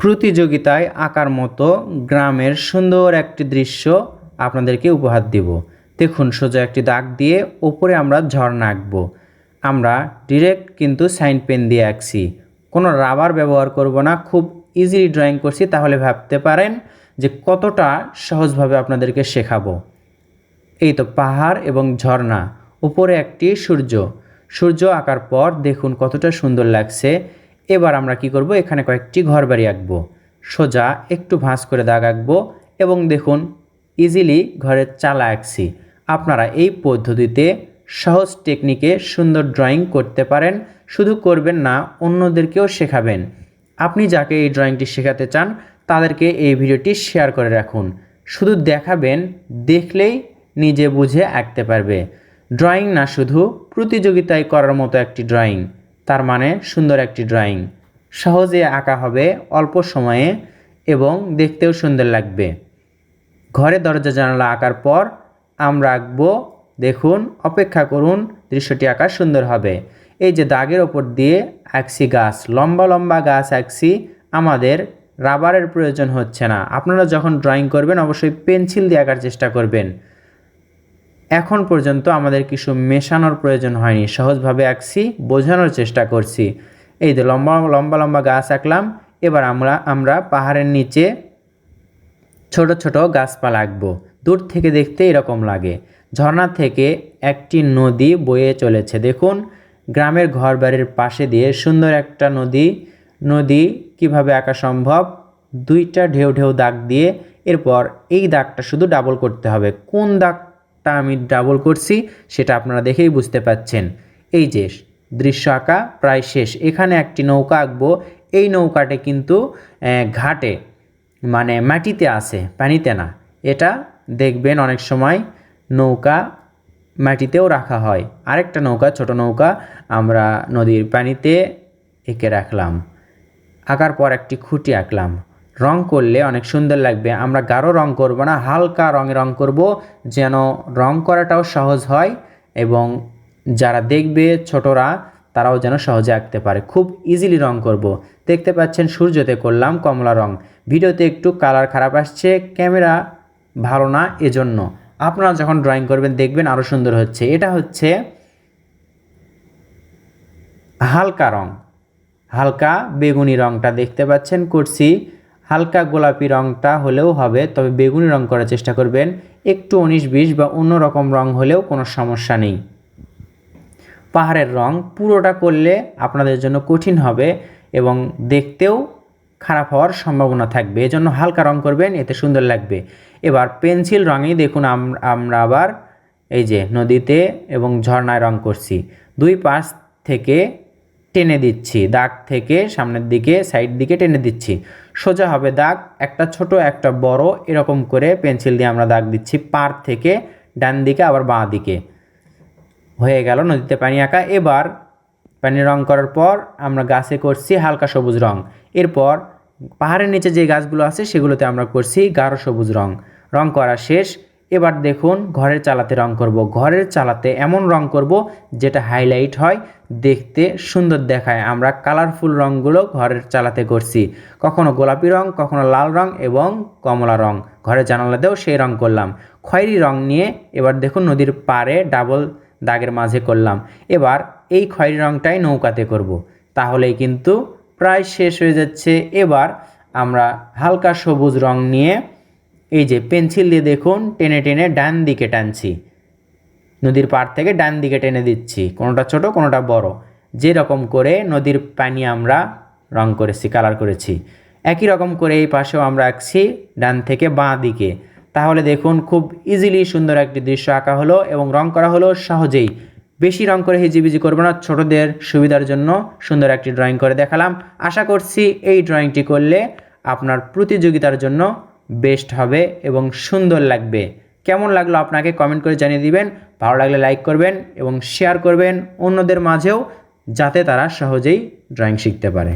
প্রতিযোগিতায় আঁকার মতো গ্রামের সুন্দর একটি দৃশ্য আপনাদেরকে উপহার দেব। দেখুন, সোজা একটি দাগ দিয়ে ওপরে আমরা ঝর্ণা আঁকবো। আমরা ডিরেক্ট কিন্তু সাইন পেন দিয়ে আঁকছি, কোনো রাবার ব্যবহার করব না। খুব ইজিলি ড্রয়িং করছি, তাহলে ভাবতে পারেন যে কতটা সহজভাবে আপনাদেরকে শেখাবো। এই তো পাহাড় এবং ঝর্ণা, উপরে একটি সূর্য আঁকার পর দেখুন কতটা সুন্দর লাগছে। এবার আমরা কি করব, এখানে কয়েকটি ঘরবাড়ি আঁকবো। সোজা একটু ভাঁজ করে দাগ আঁকবো এবং দেখুন ইজিলি ঘরের চালা আঁকছি। আপনারা এই পদ্ধতিতে সহজ টেকনিকে সুন্দর ড্রয়িং করতে পারেন। শুধু করবেন না, অন্যদেরকেও শেখাবেন। আপনি যাকে এই ড্রয়িংটি শেখাতে চান তাদেরকে এই ভিডিওটি শেয়ার করে রাখুন। শুধু দেখাবেন, দেখলেই নিজে বুঝে আঁকতে পারবে। ড্রয়িং না শুধু প্রতিযোগিতায় করার মতো একটি ড্রয়িং, তার মানে সুন্দর একটি ড্রয়িং। সহজে আঁকা হবে অল্প সময়ে এবং দেখতেও সুন্দর লাগবে। ঘরে দরজা জানালা আঁকার পর আমরা আঁকবো, দেখুন অপেক্ষা করুন, দৃশ্যটি আঁকা সুন্দর হবে। এই যে দাগের ওপর দিয়ে আঁকছি গাছ, লম্বা লম্বা গাছ আঁকছি। আমাদের রাবারের প্রয়োজন হচ্ছে না। আপনারা যখন ড্রয়িং করবেন অবশ্যই পেন্সিল দিয়ে আঁকার চেষ্টা করবেন। এখন পর্যন্ত আমাদের কিছু মেশানোর প্রয়োজন হয়নি, সহজভাবে আঁকছি, বোঝানোর চেষ্টা করছি। এই যে লম্বা লম্বা লম্বা গাছ আঁকলাম। এবার আমরা পাহাড়ের নিচে ছোট ছোট গাছপালা আঁকবো। দূর থেকে দেখতে এরকম লাগে। ঝর্ণা থেকে একটি নদী বয়ে চলেছে। দেখুন গ্রামের ঘরবাড়ির পাশে দিয়ে সুন্দর একটা নদী কিভাবে আঁকা সম্ভব, দুইটা ঢেউ ঢেউ দাগ দিয়ে। এরপর এই দাগটা শুধু ডাবল করতে হবে। কোন দাগটা আমি ডাবল করছি সেটা আপনারা দেখেই বুঝতে পাচ্ছেন। এই যে দৃশ্য আঁকা প্রায় শেষ। এখানে একটি নৌকা আঁকবো। এই নৌকাটা কিন্তু ঘাটে, মানে মাটিতে আছে, পানিতে না। এটা দেখবেন অনেক সময় নৌকা মাটিতেও রাখা হয়। আরেকটা নৌকা, ছোট নৌকা, আমরা নদীর পানিতে এঁকে রাখলাম। আঁকার পর একটি খুঁটি আঁকলাম। রং করলে অনেক সুন্দর লাগবে। আমরা গাঢ় রং করব না, হালকা রঙে রং করব, যেন রং করাটাও সহজ হয় এবং যারা দেখবে ছোটরা তারাও যেন সহজে আঁকতে পারে। খুব ইজিলি রং করব। দেখতে পাচ্ছেন সূর্যতে করলাম কমলা রং। ভিডিওতে একটু কালার খারাপ আসছে, ক্যামেরা ভালো না, এজন্য। আপনারা যখন ড্রয়িং করবেন দেখবেন আরও সুন্দর হচ্ছে। এটা হচ্ছে হালকা রং, হালকা বেগুনি রংটা দেখতে পাচ্ছেন করছি। হালকা গোলাপি রংটা হলেও হবে, তবে বেগুনি রং করার চেষ্টা করবেন। একটু 19-20 বা অন্য রকম রং হলেও কোনো সমস্যা নেই। পাহাড়ের রং পুরোটা করলে আপনাদের জন্য কঠিন হবে এবং দেখতেও খারাপ হওয়ার সম্ভাবনা থাকবে, এজন্য হালকা রং করবেন, এতে সুন্দর লাগবে। এবার পেন্সিল রঙেই দেখুন আমরা আবার এই যে নদীতে এবং ঝর্ণায় রং করছি। দুই পাশ থেকে টেনে দিচ্ছি, দাগ থেকে সামনের দিকে সাইড দিকে টেনে দিচ্ছি। সোজা হবে দাগ, একটা ছোট একটা বড়, এরকম করে পেন্সিল দিয়ে আমরা দাগ দিচ্ছি। পার থেকে ডান দিকে আবার বাঁ দিকে হয়ে গেল নদীতে পানি আঁকা। এবার পানি রং করার পর আমরা গাছে করছি হালকা সবুজ রং। এরপর পাহাড়ের নিচে যে গাছগুলো আছে সেগুলোতে আমরা করছি গাঢ় সবুজ রং করা শেষ। এবার দেখুন ঘরের চালাতে রং করব। ঘরের চালাতে এমন রং করব যেটা হাইলাইট হয়, দেখতে সুন্দর দেখায়। আমরা কালারফুল রঙগুলো ঘরের চালাতে করছি, কখনো গোলাপি রং, কখনো লাল রং এবং কমলা রং। ঘরের জানালাতেও সেই রং করলাম। খয়েরি রং নিয়ে এবার দেখুন নদীর পাড়ে ডাবল দাগের মাঝে করলাম। এবার এই খয়েরি রংটাই নৌকাতে করব, তাহলেই কিন্তু প্রায় শেষ হয়ে যাচ্ছে। এবার আমরা হালকা সবুজ রং নিয়ে এই যে পেন্সিল দিয়ে দেখুন টেনে টেনে ডান দিকে টানছি, নদীর পাড় থেকে ডান দিকে টেনে দিচ্ছি, কোনোটা ছোট কোনোটা বড়, যেরকম করে নদীর পানি আমরা রং করেছি, কালার করেছি। একই রকম করে এই পাশেও আমরা আঁকছি ডান থেকে বাঁ দিকে। তাহলে দেখুন খুব ইজিলি সুন্দর একটি দৃশ্য আঁকা হলো এবং রং করা হলো সহজেই। বেশি রং করে হিজিবিজি করবো না, ছোটদের সুবিধার জন্য সুন্দর একটি ড্রয়িং করে দেখালাম। আশা করছি এই ড্রয়িংটি করলে আপনার প্রতিযোগিতার জন্য বেস্ট হবে এবং সুন্দর লাগবে। কেমন লাগলো আপনাকে কমেন্ট করে জানিয়ে দিবেন। ভালো লাগলে লাইক করবেন এবং শেয়ার করবেন অন্যদের মাঝেও, যাতে তারা সহজেই ড্রয়িং শিখতে পারে।